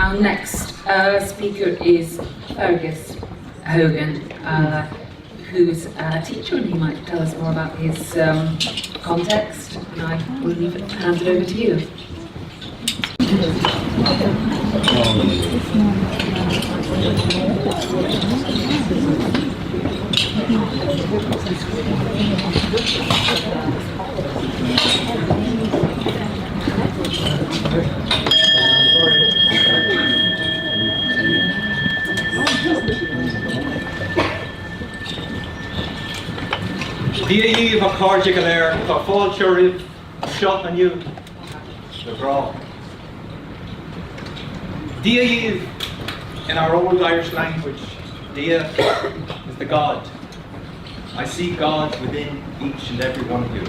Our next speaker is Fergus Hogan, who's a teacher, and he might tell us more about his context. And I will hand it over to you. Dia Eve a Cardiac Air, a Fáilte Ribh, shot on you, the draw. Dia Eve, in our old Irish language, Dia is the God. I see God within each and every one of you.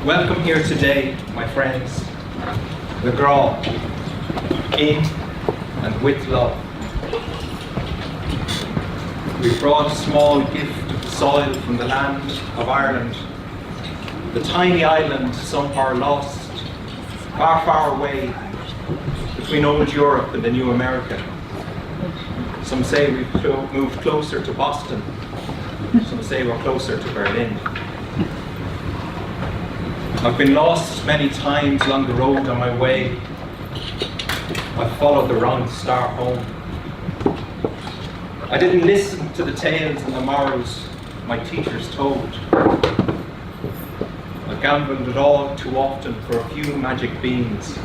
Welcome here today, my friends, the Grá, in and with love. We've brought a small gift of soil from the land of Ireland, the tiny island somehow lost, far, far away between old Europe and the new America. Some say we've moved closer to Boston, some say we're closer to Berlin. I've been lost many times along the road on my way. I followed the wrong star home. I didn't listen to the tales and the morals my teachers told. I gambled it all too often for a few magic beans.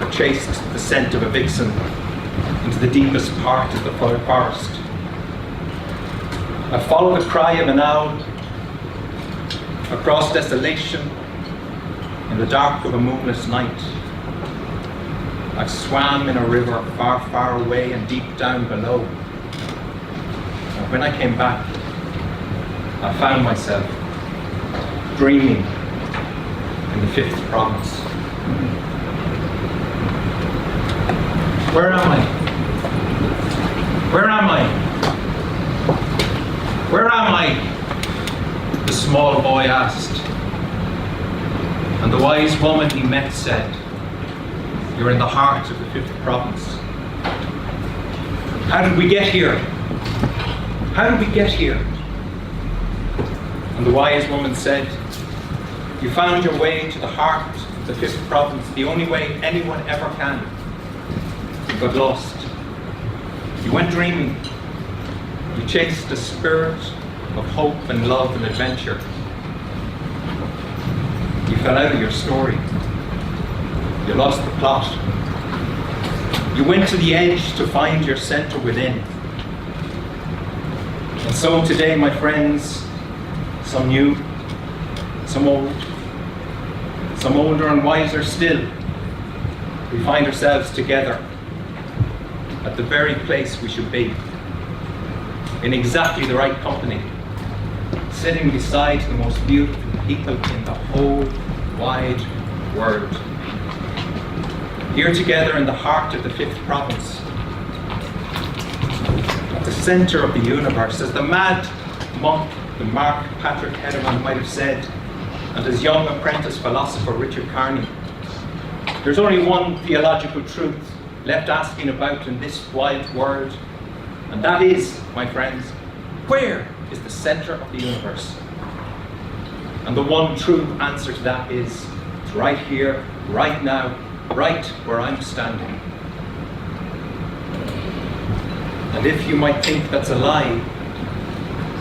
I chased the scent of a vixen into the deepest part of the forest. I followed the cry of an owl across desolation in the dark of a moonless night. I swam in a river far, far away and deep down below. And when I came back, I found myself dreaming in the 5th province. Where am I? Where am I? Where am I? The small boy asked. And the wise woman he met said, "You're in the heart of the 5th province." How did we get here? How did we get here? And the wise woman said, "You found your way to the heart of the 5th province the only way anyone ever can. You got lost. You went dreaming. You chased a spirit of hope and love and adventure. You fell out of your story. You lost the plot. You went to the edge to find your center within. And so today, my friends, some new, some old, some older and wiser still, we find ourselves together at the very place we should be, in exactly the right company, sitting beside the most beautiful people in the whole wide world. Here together in the heart of the 5th province, at the centre of the universe, as the mad monk, the Mark Patrick Hederman might have said, and his young apprentice philosopher Richard Carney, there's only one theological truth left asking about in this wide world, and that is, my friends, where is the centre of the universe? And the one true answer to that is, it's right here, right now, right where I'm standing. And if you might think that's a lie,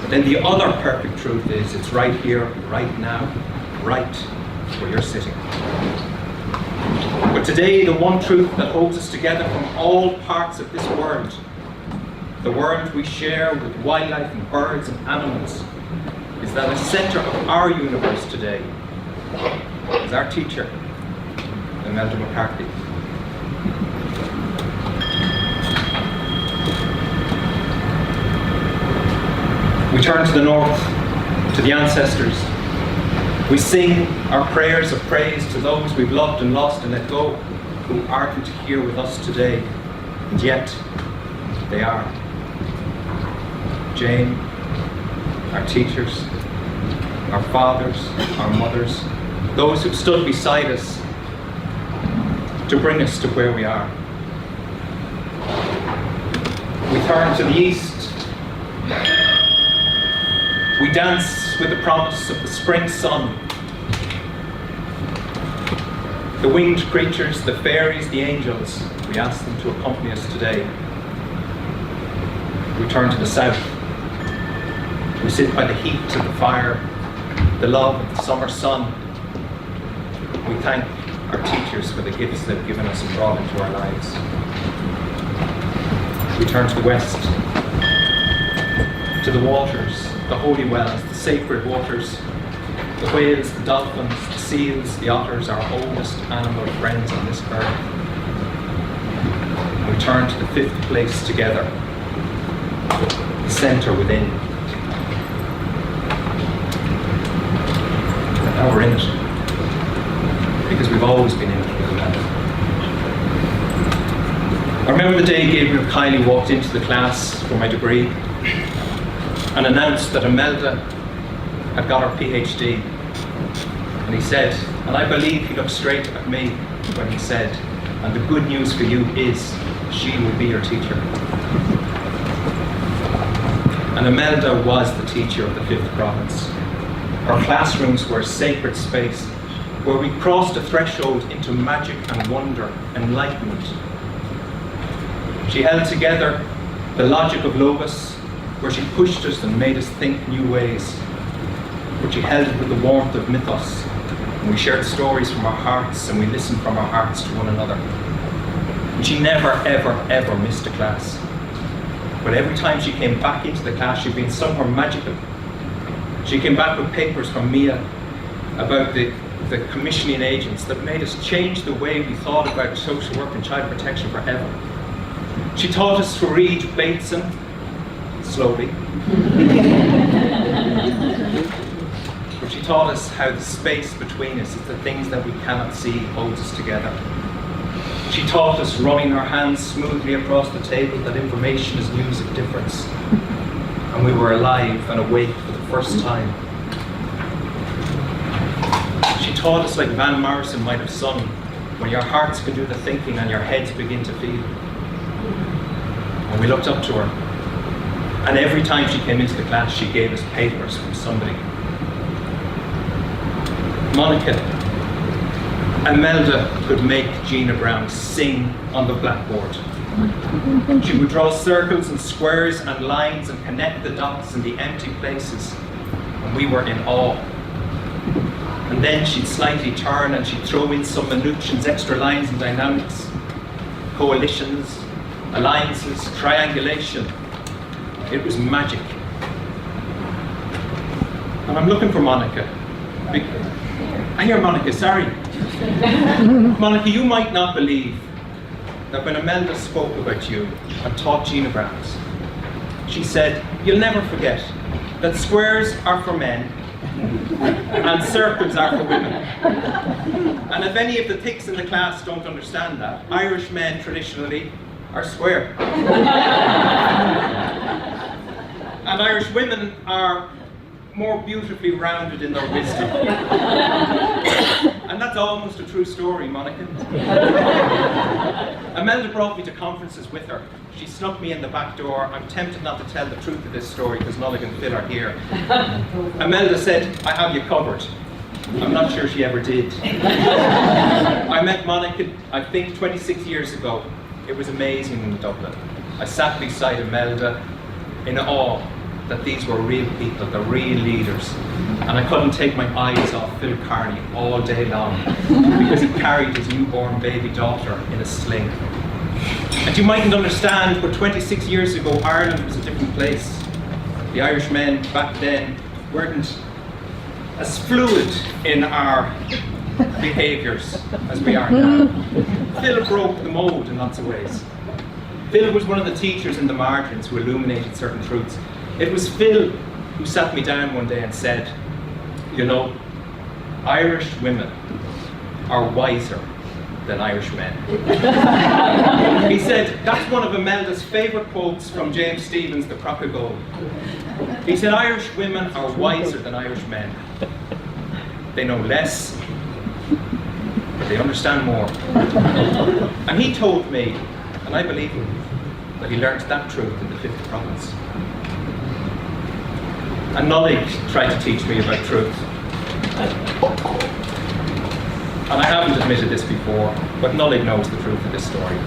then the other perfect truth is it's right here, right now, right where you're sitting. But today, the one truth that holds us together from all parts of this world, the world we share with wildlife and birds and animals, is that the centre of our universe today is our teacher, Imelda McCarthy. We turn to the north, to the ancestors. We sing our prayers of praise to those we've loved and lost and let go, who aren't here with us today, and yet they are. Jane, our teachers, our fathers, our mothers, those who stood beside us to bring us to where we are. We turn to the east. We dance with the promise of the spring sun. The winged creatures, the fairies, the angels, we ask them to accompany us today. We turn to the south. We sit by the heat of the fire, the love of the summer sun. We thank our teachers for the gifts they've given us and brought into our lives. We turn to the west, to the waters, the holy wells, the sacred waters, the whales, the dolphins, the seals, the otters, our oldest animal friends on this earth. We turn to the fifth place together, the centre within. And now we're in it, because we've always been in it with Imelda. I remember the day Gabriel Kiley walked into the class for my degree and announced that Imelda had got her PhD. And he said, and I believe he looked straight at me when he said, and the good news for you is she will be your teacher. And Imelda was the teacher of the 5th province. Our classrooms were a sacred space where we crossed a threshold into magic and wonder, enlightenment. She held together the logic of Logos, where she pushed us and made us think new ways. But she held it with the warmth of mythos, and we shared stories from our hearts, and we listened from our hearts to one another. And she never, ever, ever missed a class. But every time she came back into the class, she'd been somewhere magical. She came back with papers from Mia about the commissioning agents that made us change the way we thought about social work and child protection forever. She taught us to read Bateson slowly. But she taught us how the space between us is the things that we cannot see holds us together. She taught us running our hands smoothly across the table that information is news of difference. And we were alive and awake for the first time. She taught us like Van Morrison might have sung, when your hearts can do the thinking and your heads begin to feel. And we looked up to her. And every time she came into the class, she gave us papers from somebody. Monica, Imelda could make Gina Brown sing on the blackboard. She would draw circles and squares and lines and connect the dots in the empty places. And we were in awe. And then she'd slightly turn and she'd throw in some minutions, extra lines and dynamics, coalitions, alliances, triangulation. It was magic. And I'm looking for Monica. I hear Monica, sorry. Monica, you might not believe that when Imelda spoke about you and taught Gina Browns, she said, you'll never forget that squares are for men and circles are for women. And if any of the thicks in the class don't understand that, Irish men traditionally are square. And Irish women are more beautifully rounded in their wisdom. And that's almost a true story, Monica. Imelda brought me to conferences with her. She snuck me in the back door. I'm tempted not to tell the truth of this story because Nollaig and Phil are here. Imelda said, I have you covered. I'm not sure she ever did. I met Monica, I think 26 years ago. It was amazing in Dublin. I sat beside Imelda in awe that these were real people, the real leaders. And I couldn't take my eyes off Phil Carney all day long because he carried his newborn baby daughter in a sling. And you mightn't understand, but 26 years ago, Ireland was a different place. The Irish men back then weren't as fluid in our behaviours as we are now. Phil broke the mould in lots of ways. Phil was one of the teachers in the margins who illuminated certain truths. It was Phil who sat me down one day and said, you know, Irish women are wiser than Irish men. He said, that's one of Imelda's favourite quotes from James Stephen's The Crock of Gold. He said, Irish women are wiser than Irish men. They know less, but They understand more. And he told me, and I believe him, that he learnt that truth in the 5th province. And Nollig tried to teach me about truth. And I haven't admitted this before, but Nollig knows the truth of this story.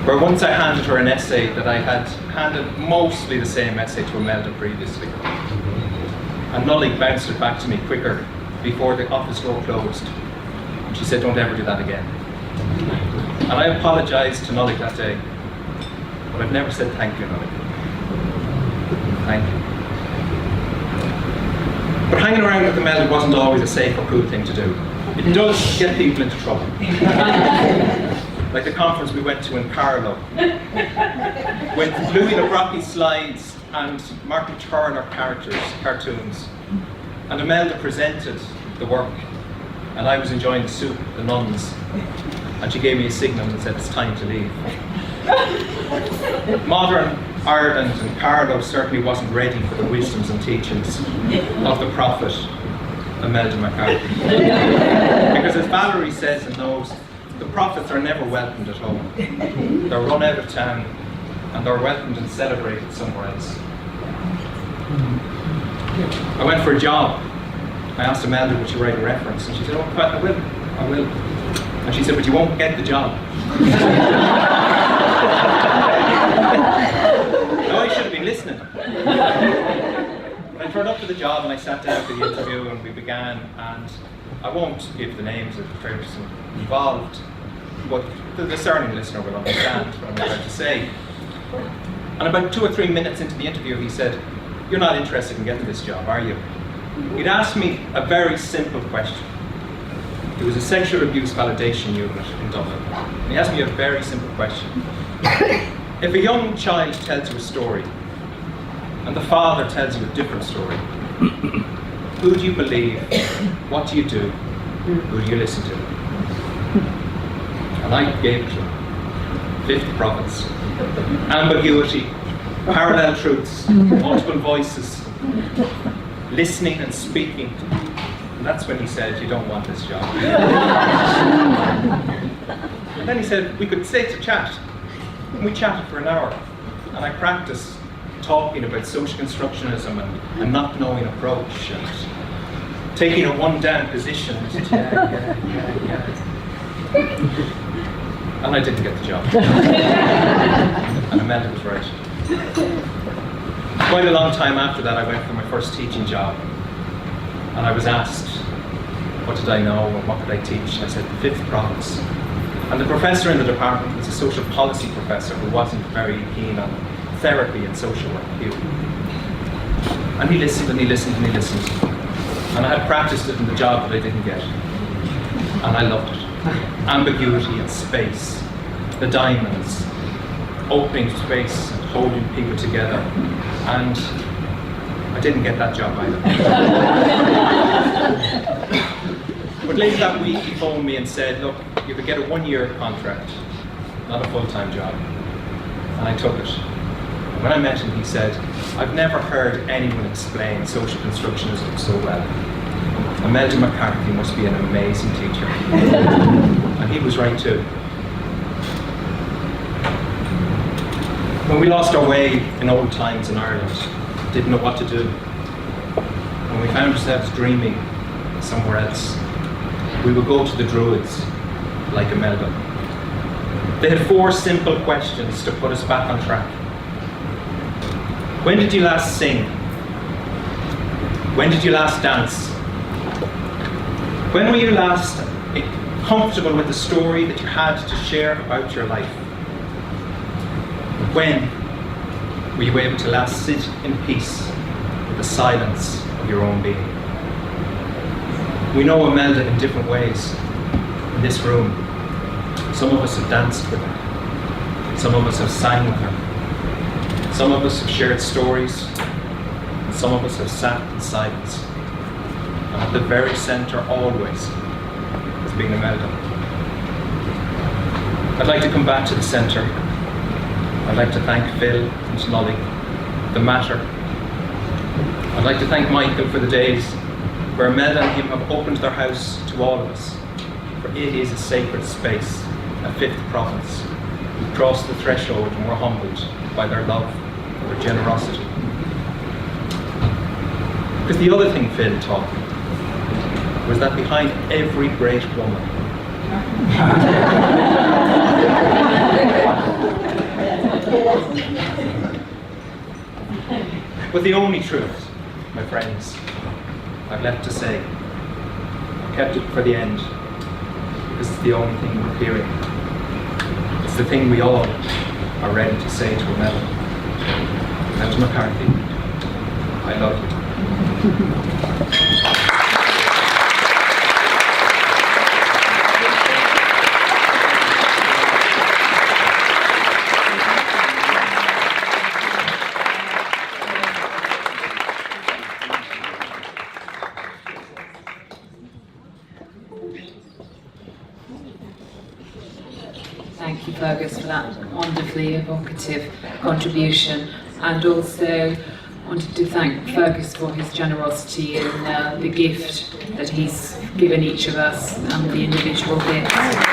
Where once I handed her an essay that I had handed mostly the same essay to Imelda previously. And Nollig bounced it back to me quicker before the office door closed. And she said, don't ever do that again. And I apologised to Nollig that day, but I've never said thank you, Nollig. Thank you. But hanging around with Imelda wasn't always a safe or cool thing to do. It does get people into trouble. Like the conference we went to in Carlow, with Louis Le Brocchi slides and Martin Turner cartoons. And Imelda presented the work, and I was enjoying the soup, the nuns, and she gave me a signal and said it's time to leave. Modern Ireland and Carlow certainly wasn't ready for the wisdoms and teachings of the prophet Imelda McCarthy. Because as Valerie says and knows, the prophets are never welcomed at home. They're run out of town, and they're welcomed and celebrated somewhere else. I went for a job. I asked Imelda, would you write a reference? And she said, oh, I will. And she said, but you won't get the job. No, I should have been listening. I turned up to the job and I sat down for the interview and we began, and I won't give the names of the person involved, but the discerning listener will understand what I'm about to say. And about 2 or 3 minutes into the interview he said, you're not interested in getting this job, are you? He'd asked me a very simple question. It was a sexual abuse validation unit in Dublin. And he asked me a very simple question. If a young child tells you a story, and the father tells you a different story, who do you believe? What do you do? Who do you listen to? And I gave it to him. 5th province. Ambiguity, parallel truths, multiple voices, listening and speaking. And that's when he said, you don't want this job. And then he said, we could sit to chat. And we chatted for an hour. And I practiced talking about social constructionism and not knowing approach and taking a one-down position. And I said, yeah. And I didn't get the job. And Imelda was right. Quite a long time after that, I went for my first teaching job. And I was asked, what did I know and what could I teach? And I said, the 5th province. And the professor in the department was a social policy professor who wasn't very keen on therapy and social work. And he listened and he listened and he listened. And I had practiced it in the job that I didn't get. And I loved it. Ambiguity and space, the diamonds, opening space and holding people together. And I didn't get that job either. But later that week he phoned me and said, look, you could get a 1-year contract, not a full-time job. And I took it. And when I met him, he said, I've never heard anyone explain social constructionism so well. Imelda McCarthy must be an amazing teacher. And he was right too. When we lost our way in old times in Ireland, didn't know what to do, when we found ourselves dreaming somewhere else, we would go to the Druids, like Imelda. They had 4 simple questions to put us back on track. When did you last sing? When did you last dance? When were you last comfortable with the story that you had to share about your life? When were you able to last sit in peace with the silence of your own being? We know Imelda in different ways in this room. Some of us have danced with her. Some of us have sang with her. Some of us have shared stories. And some of us have sat in silence. And at the very centre always has been Imelda. I'd like to come back to the centre. I'd like to thank Phil and Nollig, the Matter. I'd like to thank Michael for the days where Imelda and him have opened their house to all of us, for it is a sacred space, a fifth province, who cross the threshold and were humbled by their love, their generosity. Because the other thing Phil taught me was that behind every great woman but the only truth, my friends, I've left to say, I kept it for the end, because it's the only thing we're hearing. It's the thing we all are ready to say to Imelda and to McCarthy. I love you. Thank you, Fergus, for that wonderfully evocative contribution, and also wanted to thank Fergus for his generosity in the gift that he's given each of us and the individual gifts.